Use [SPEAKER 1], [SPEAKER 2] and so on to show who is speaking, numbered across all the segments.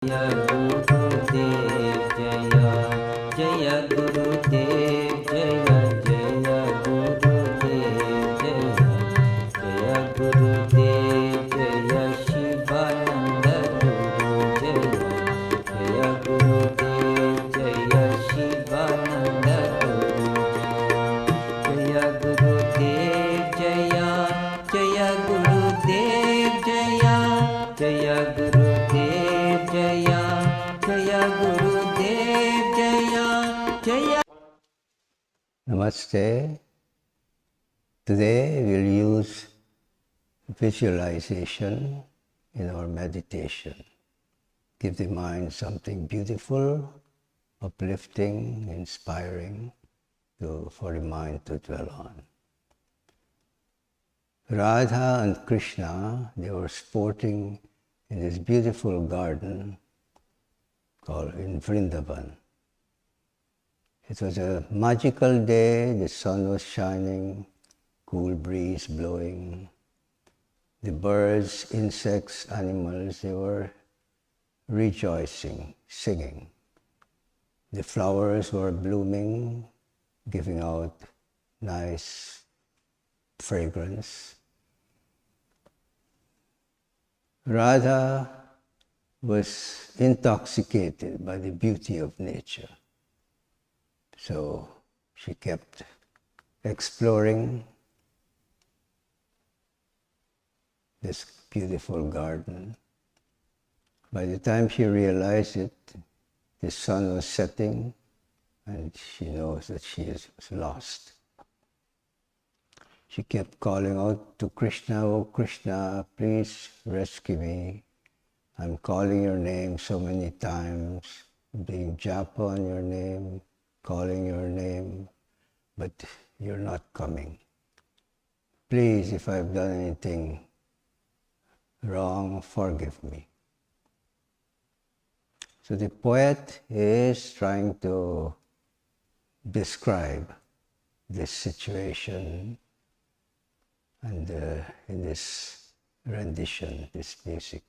[SPEAKER 1] Jaya Gurudev Jaya Jaya Gurudev Jaya Jaya Gurudev Jaya Jaya Gurudev Jaya Shivananda Guru Jaya Jaya Gurudev Jaya Shivananda Guru Jaya Gurudev Jaya Jaya Gurudev Jaya Jaya Gurudev Jaya Jaya Gurudev Jaya Jaya.
[SPEAKER 2] Namaste. Today we'll use visualization in our meditation. Give the mind something beautiful, uplifting, inspiring for the mind to dwell on. Radha and Krishna, they were sporting in this beautiful garden called in Vrindavan. It was a magical day, the sun was shining, cool breeze blowing. The birds, insects, animals, they were rejoicing, singing. The flowers were blooming, giving out nice fragrance. Radha was intoxicated by the beauty of nature. So she kept exploring this beautiful garden. By the time she realized it, the sun was setting and she knows that she is lost. She kept calling out to Krishna, "Oh Krishna, please rescue me. I'm calling your name so many times, doing japa on your name, calling your name, but you're not coming. Please, if I've done anything wrong, forgive me." So the poet is trying to describe this situation and in this rendition, this music.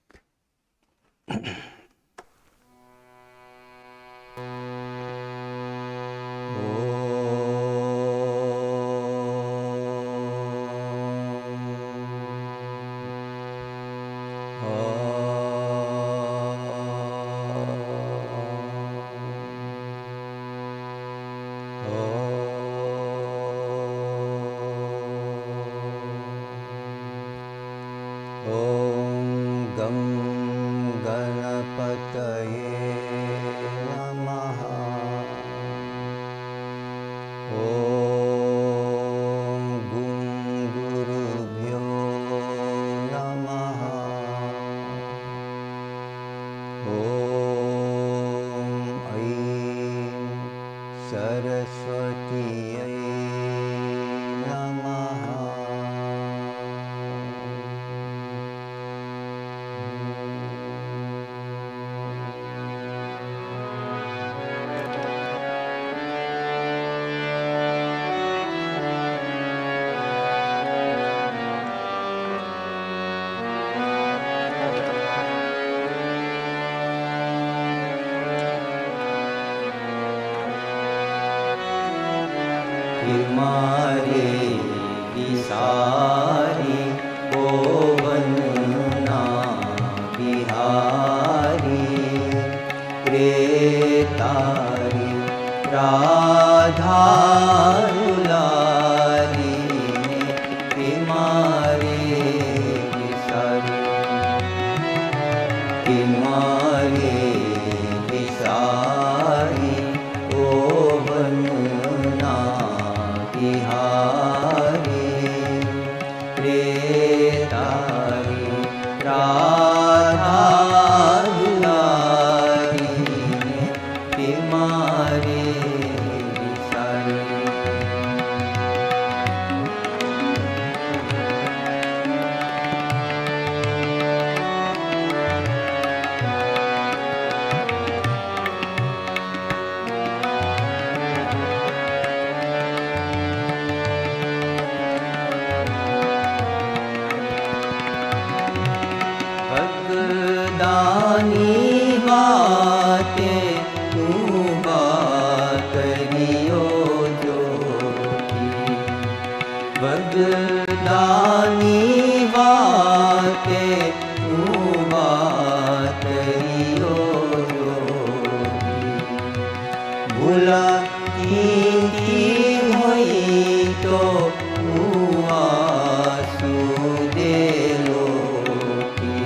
[SPEAKER 1] भूला कीती होई तो आंसू दे लोटी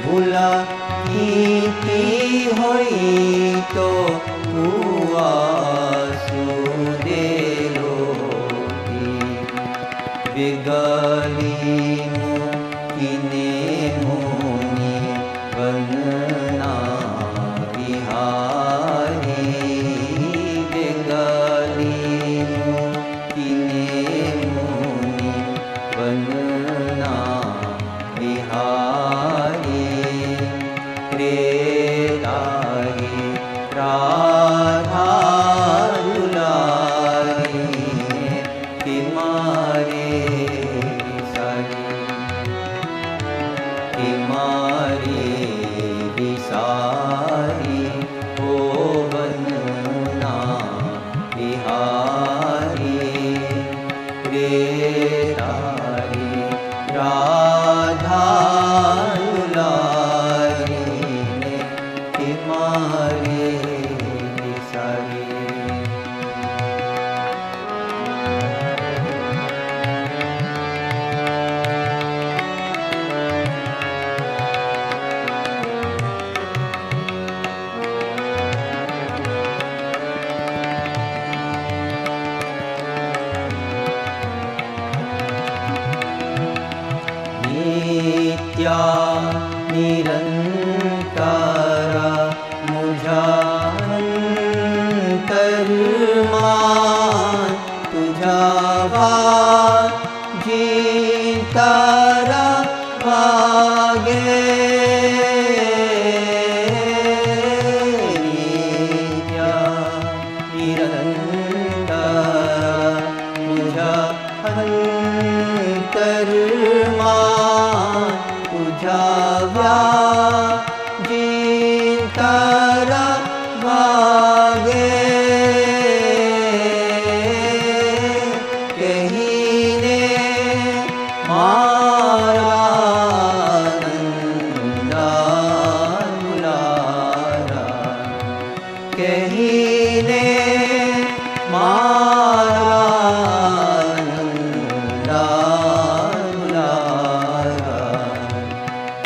[SPEAKER 1] भूला कीती होई तो आंसू दे लोटी बिगली किने मुनि बनना बिहारी बिगली किने मुनि बनना बिहारी त्रेतारी राधा दुलारी तुम्हारे तुम्हारी विसारी ओ बनना बिहारी त्रेतारी राधा दुलारी तुम्हारे विसारी नित्या निरंतर मुझा अंतर्मान तुझा जीतारा भागे नित्या निरंतर मुझा अंतर्मान तुझा जीतारा भागे कहीने मारा नंदा दुलारा कहीने मारा नंदा दुलारा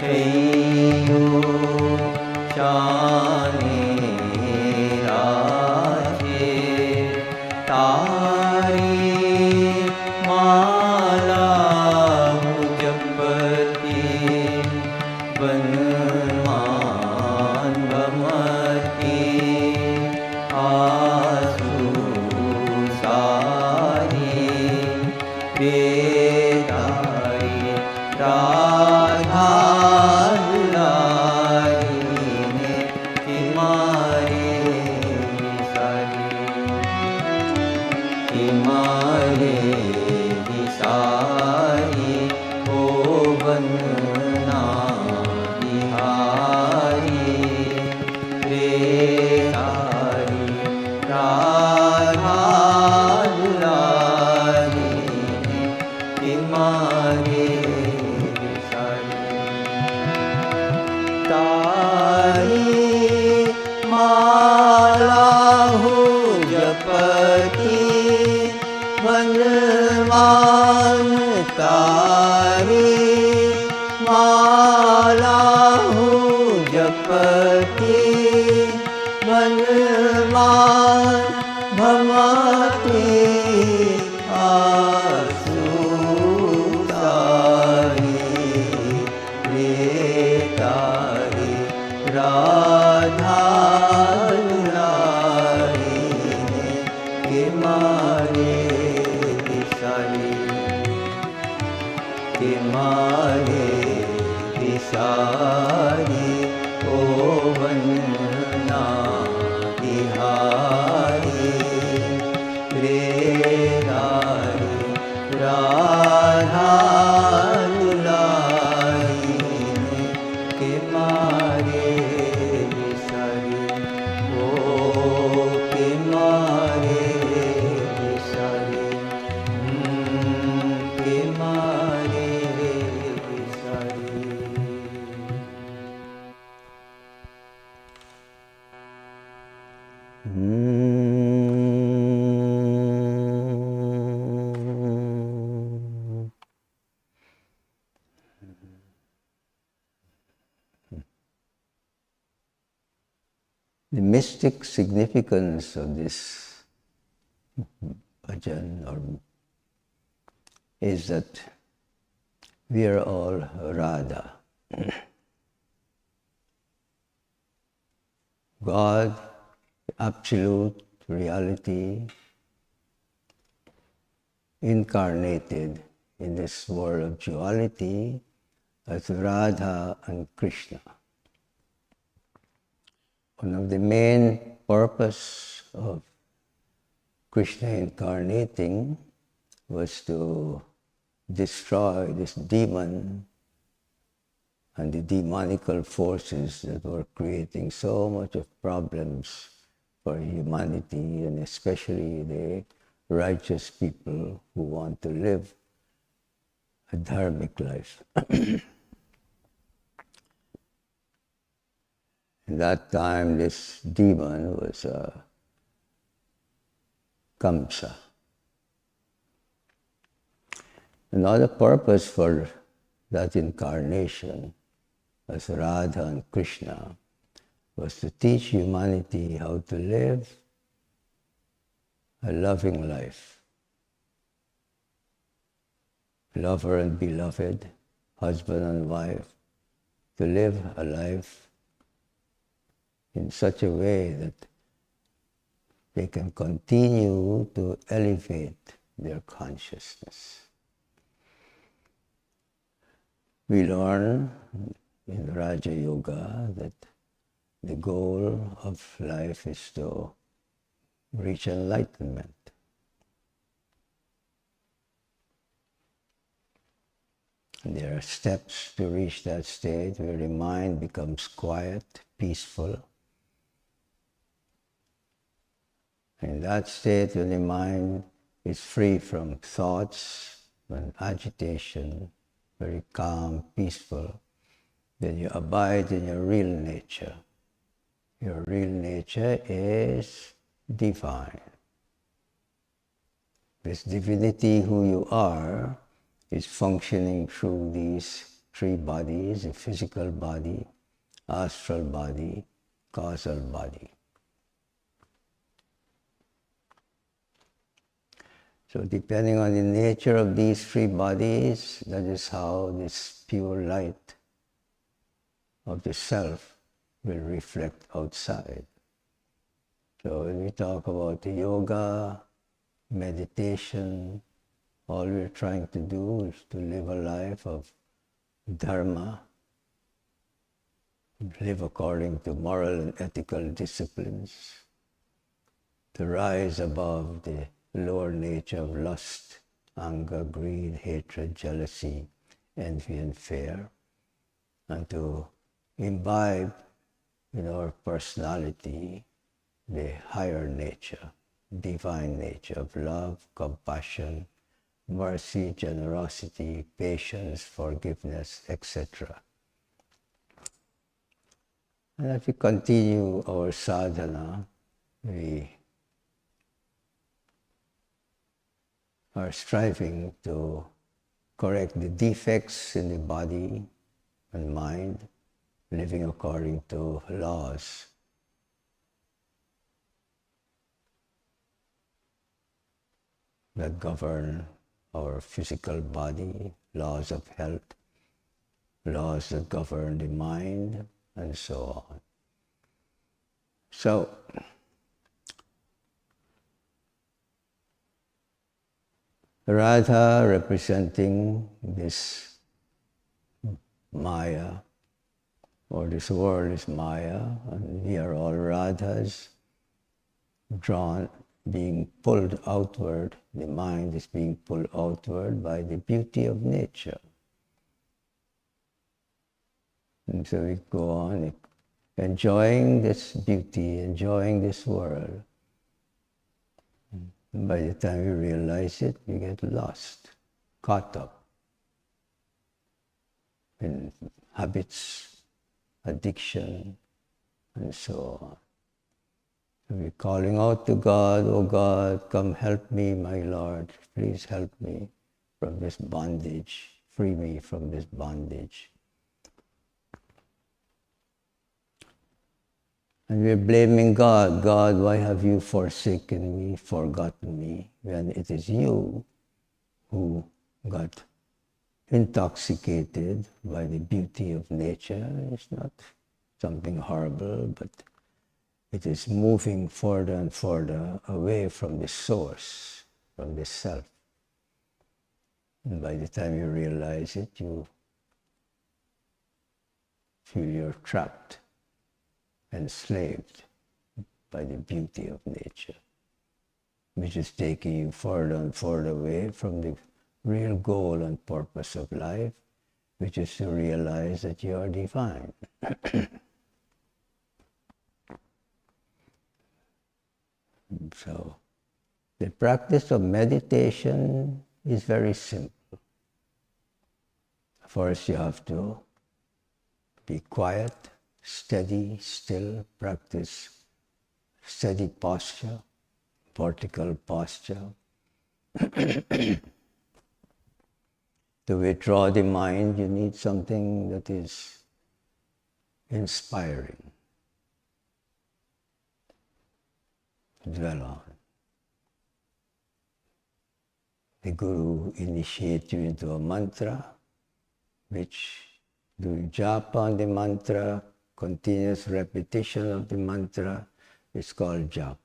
[SPEAKER 1] कहियो शाने राजे तारी माला जपती बनमान भमती आसू सारी बेदारी राधा दुलारी ने तुम्हारे विसारी तुम्हारे विसारी ओ बनना बिहारी त्रेतारी राधा दुलारी ने तुम्हारे विसारी तारी माला हो जपती बनमान तारी माला हो जपती बनमान भमती आसू तारी राधा दुलारी ने तुम्हारे विसारी तुम्हारे विसारी ओ बनना बिहारी त्रेतारी राधा दुलारी ने तुम्हारे विसारी ओ तुम्हारे विसारी तुम्हारे विसारी।
[SPEAKER 2] The mystic significance of this bhajan is that we are all Radha. God, absolute reality, incarnated in this world of duality as Radha and Krishna. One of the main purpose of Krishna incarnating was to destroy this demon and the demonical forces that were creating so much of problems for humanity, and especially the righteous people who want to live a dharmic life. In that time, this demon was Kamsa. Another purpose for that incarnation as Radha and Krishna was to teach humanity how to live a loving life. Lover and beloved, husband and wife, to live a life in such a way that they can continue to elevate their consciousness. We learn in Raja Yoga that the goal of life is to reach enlightenment. And there are steps to reach that state where the mind becomes quiet, peaceful. In that state, when the mind is free from thoughts and agitation, very calm, peaceful, then you abide in your real nature. Your real nature is divine. This divinity who you are is functioning through these three bodies, a physical body, astral body, causal body. So depending on the nature of these three bodies, that is how this pure light of the self will reflect outside. So when we talk about the yoga, meditation, all we're trying to do is to live a life of dharma, live according to moral and ethical disciplines, to rise above the lower nature of lust, anger, greed, hatred, jealousy, envy, and fear, and to imbibe in our personality the higher nature, divine nature of love, compassion, mercy, generosity, patience, forgiveness, etc. And as we continue our sadhana, we are striving to correct the defects in the body and mind, living according to laws. That govern our physical body, laws of health, laws that govern the mind, and so on. So, Radha representing this Maya, or this world is Maya, and we are all Radhas, drawn, being pulled outward. The mind is being pulled outward by the beauty of nature. And so we go on enjoying this beauty, enjoying this world. And by the time we realize it, we get lost, caught up in habits, addiction, and so on. So we're calling out to God, "Oh God, come help me, my Lord. Please help me from this bondage. Free me from this bondage." And we're blaming God. God, why have you forsaken me, forgotten me, when it is you who got intoxicated by the beauty of nature. It's not something horrible, but it is moving further and further away from the source, from the self. And by the time you realize it, you feel you're trapped, enslaved by the beauty of nature, which is taking you further and further away from the real goal and purpose of life, which is to realize that you are divine. So, the practice of meditation is very simple. First, you have to be quiet, steady, still, practice steady posture, vertical posture. To withdraw the mind, you need something that is inspiring to dwell on. The Guru initiates you into a mantra, which doing japa on the mantra, continuous repetition of the mantra, is called japa.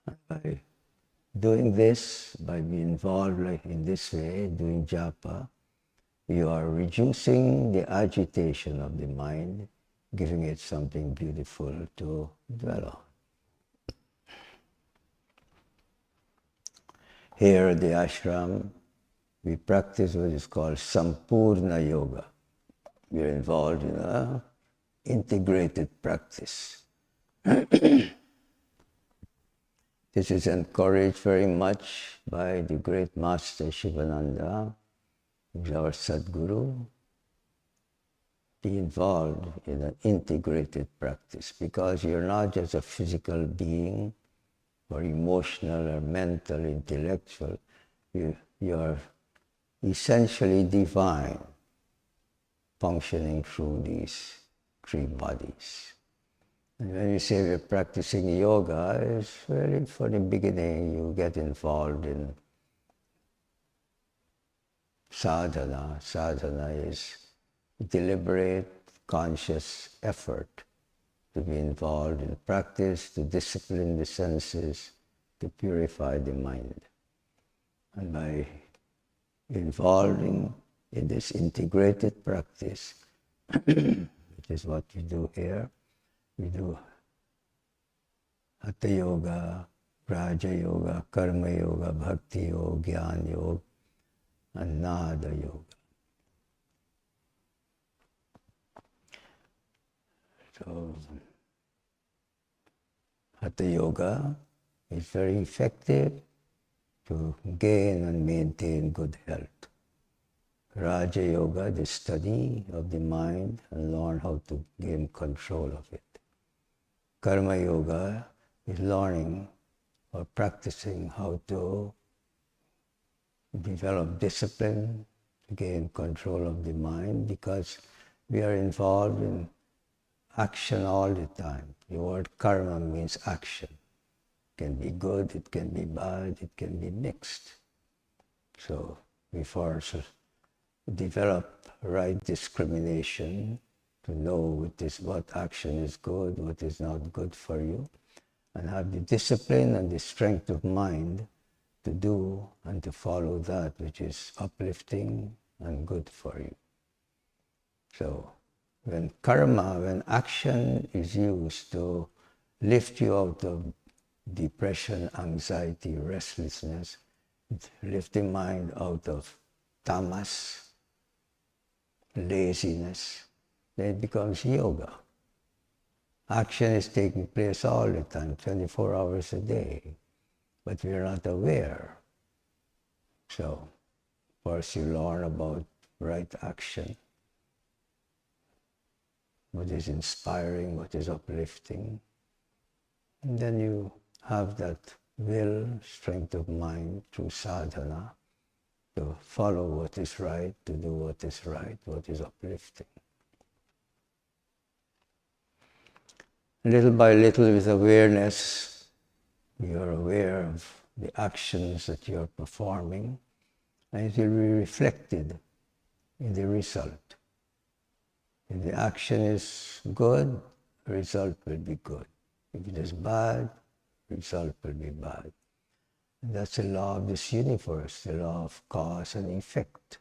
[SPEAKER 2] And by doing this, by being involved like in this way, doing japa, you are reducing the agitation of the mind, giving it something beautiful to dwell on. Here at the ashram, we practice what is called Sampoorna yoga. We are involved in an integrated practice. This is encouraged very much by the great master Shivananda, who is our Sadguru. Be involved in an integrated practice, because you're not just a physical being or emotional or mental, intellectual. You are essentially divine, functioning through these three bodies. And when you say we're practicing yoga, it's really for the beginning you get involved in sadhana. Sadhana is deliberate, conscious effort to be involved in practice, to discipline the senses, to purify the mind. And by involving in this integrated practice, which is what we do here, we do Hatha Yoga, Raja Yoga, Karma Yoga, Bhakti Yoga, Jnana Yoga, and Nada Yoga. So, Hatha Yoga is very effective to gain and maintain good health. Raja Yoga, the study of the mind and learn how to gain control of it. Karma Yoga is learning or practicing how to develop discipline, to gain control of the mind, because we are involved in action all the time. The word karma means action. It can be good, it can be bad, it can be mixed. So we first develop right discrimination to know what action is good, what is not good for you, and have the discipline and the strength of mind to do and to follow that which is uplifting and good for you. So when action is used to lift you out of depression, anxiety, restlessness, lift the mind out of tamas, laziness, then it becomes yoga. Action is taking place all the time, 24 hours a day, but we're not aware. So first you learn about right action, what is inspiring, what is uplifting, and then you have that will, strength of mind through sadhana to follow what is right, to do what is right, what is uplifting. Little by little, with awareness, you're aware of the actions that you're performing, and it will be reflected in the result. If the action is good, the result will be good. If it is bad, the result will be bad. And that's the law of this universe, the law of cause and effect.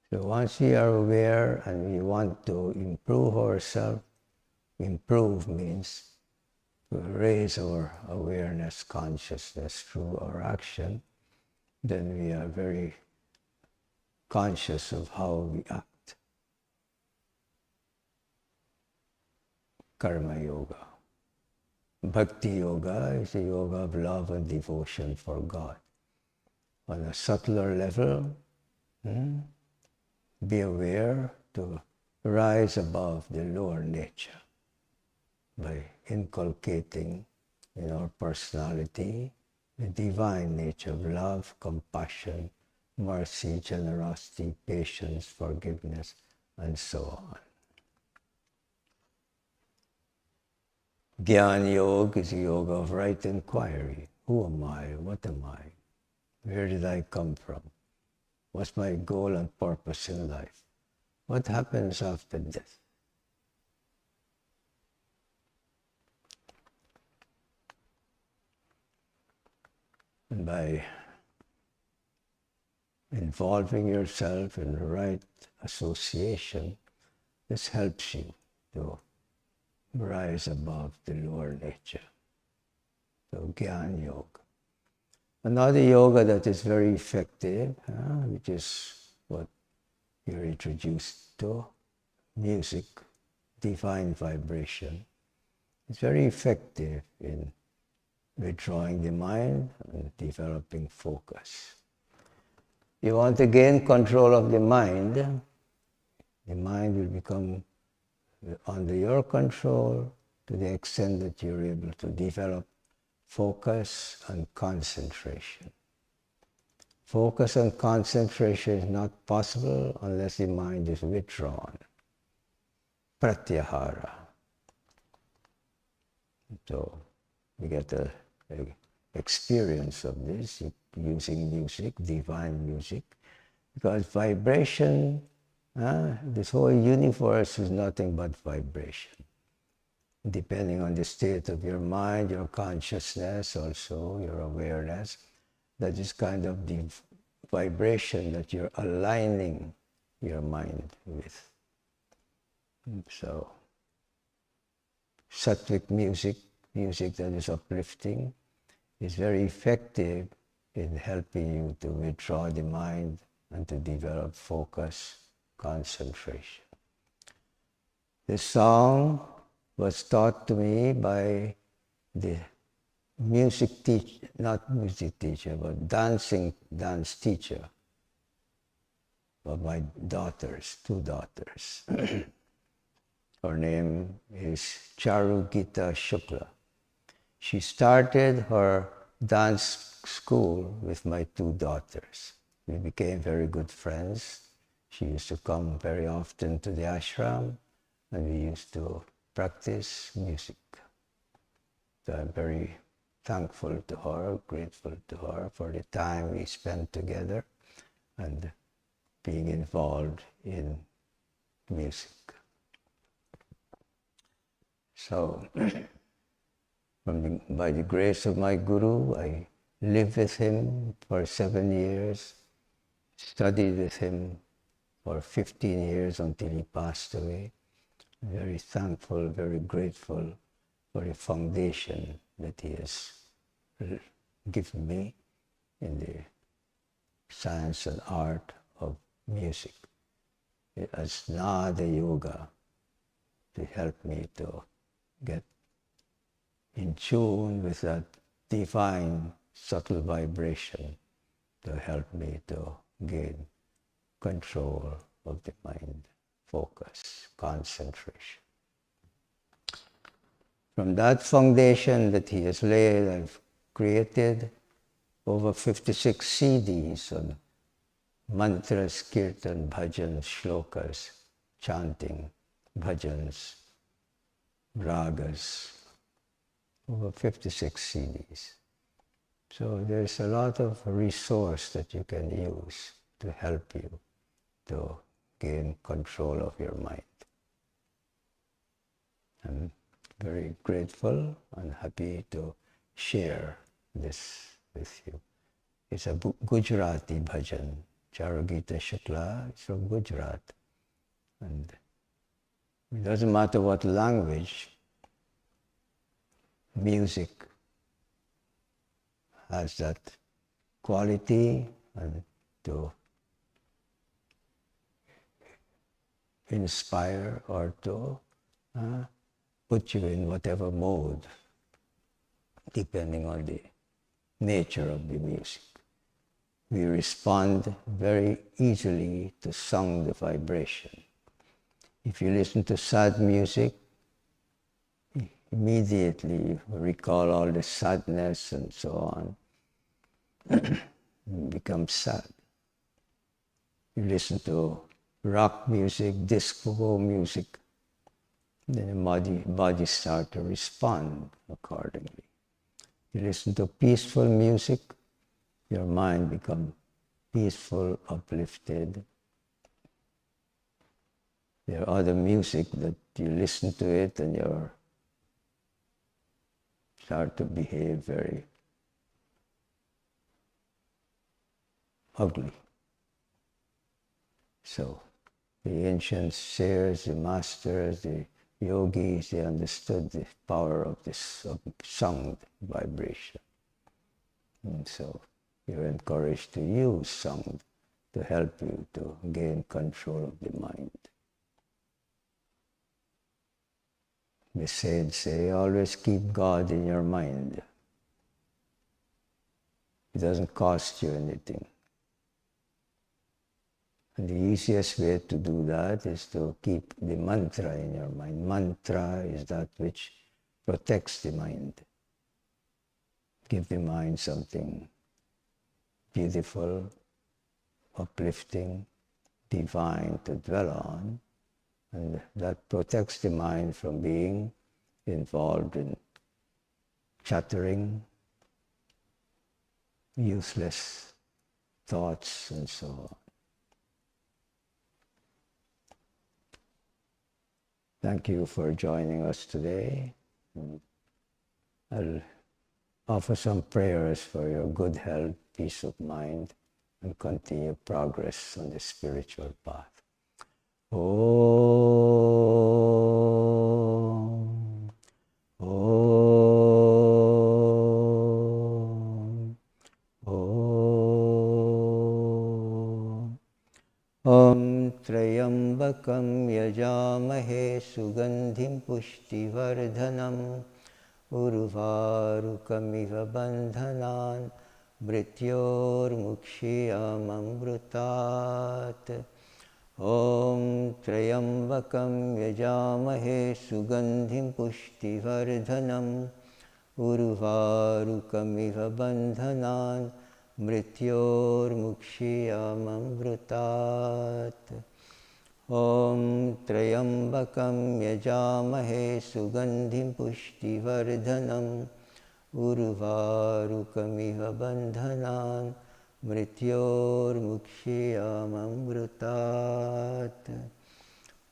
[SPEAKER 2] So once we are aware and we want to improve ourselves, improve means to raise our awareness, consciousness through our action, then we are very conscious of how we act. Karma Yoga. Bhakti Yoga is a yoga of love and devotion for God. On a subtler level, be aware to rise above the lower nature by inculcating in our personality the divine nature of love, compassion, mercy, generosity, patience, forgiveness, and so on. Gyan Yoga is a yoga of right inquiry. Who am I? What am I? Where did I come from? What's my goal and purpose in life? What happens after death? And by involving yourself in the right association, this helps you to rise above the lower nature. So Gyan Yoga. Another yoga that is very effective, which is what you're introduced to, music, divine vibration, is very effective in withdrawing the mind and developing focus. You want to gain control of the mind will become under your control to the extent that you're able to develop focus and concentration. Focus and concentration is not possible unless the mind is withdrawn. Pratyahara. So we get an experience of this using music, divine music, because vibration, this whole universe is nothing but vibration. Depending on the state of your mind, your consciousness, also your awareness, that is kind of the vibration that you're aligning your mind with. So, sattvic music, music that is uplifting, is very effective in helping you to withdraw the mind and to develop focus, concentration. This song was taught to me by the music teacher, not music teacher, but dance teacher of my daughters, 2 daughters. Her name is Charugita Shukla. She started her dance school with my 2 daughters. We became very good friends. She used to come very often to the ashram, and we used to practice music. So I'm very thankful to her, grateful to her for the time we spent together and being involved in music. So, by the grace of my Guru, I lived with him for 7 years, studied with him for 15 years until he passed away. I'm very thankful, very grateful for the foundation that he has given me in the science and art of music. As Nada Yoga to help me to get in tune with that divine subtle vibration to help me to gain control of the mind, focus, concentration. From that foundation that he has laid, I've created over 56 CDs on mantras, kirtan, bhajans, shlokas, chanting, bhajans, ragas, over 56 CDs. So there's a lot of resource that you can use to help you to gain control of your mind. I'm very grateful and happy to share this with you. It's a Gujarati bhajan. Charagita Shukla is from Gujarat. And it doesn't matter what language, music has that quality and to inspire or to put you in whatever mode, depending on the nature of the music. We respond very easily to sound vibration. If you listen to sad music, immediately you recall all the sadness and so on. You become sad. You listen to rock music, disco music, then the body starts to respond accordingly. You listen to peaceful music, your mind becomes peaceful, uplifted. There are other music that you listen to it and you start to behave very ugly. So the ancient seers, the masters, the yogis, they understood the power of this sound vibration. And so you're encouraged to use sound to help you to gain control of the mind. The saints say, always keep God in your mind. It doesn't cost you anything. And the easiest way to do that is to keep the mantra in your mind. Mantra is that which protects the mind. Give the mind something beautiful, uplifting, divine to dwell on, and that protects the mind from being involved in chattering, useless thoughts, and so on. Thank you for joining us today. I'll offer some prayers for your good health, peace of mind, and continued progress on the spiritual path. Om. Om. Om. Om Trayambakam Yajamahe Sugandhim Pushtivardhanam Urvarukamiva Bandhanan Mrityormukshiyamamrutat. Om Trayambakam Yajamahe Sugandhim Pushtivardhanam Urvarukamiva Bandhanan Mrityormukshiyamamrutat. Om Trayambakam Yajamahe Sugandhim Pushtivardhanam Urvarukamiva Bandhanan Mrityormukshiyamamrutat.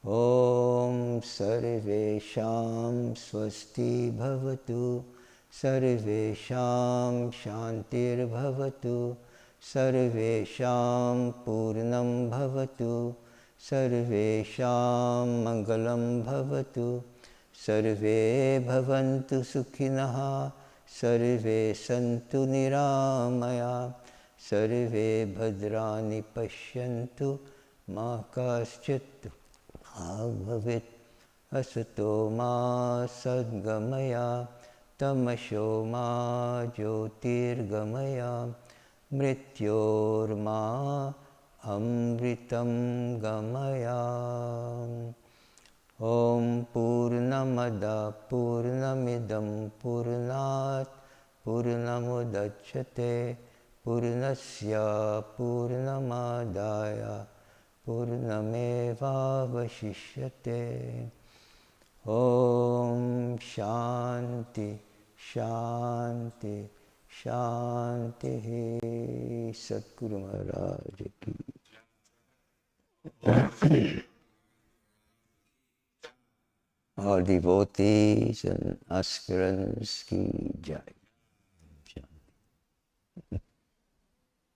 [SPEAKER 2] Om Sarvesham Swasti Bhavatu Sarvesham Shantir Bhavatu Sarvesham Purnam Bhavatu Sarvesham Mangalam Bhavatu Sarve Bhavantu Sukhinaha Sarve Santu Niramaya Sarve Bhadrani Pashyantu Ma Kaschit Bhavit Asato Ma Sadgamaya Tamasho Ma Jyotirgamaya Mrityorma Amritam Gamaya. Om Purnamada Purnamidam Purnat Purnamudachyate Purnasya Purnamadaya Purnameva Vashishyate. Om Shanti, Shanti, Shanti. Sadguru Maharaj ki. All devotees and aspirants ki jai. Shanti.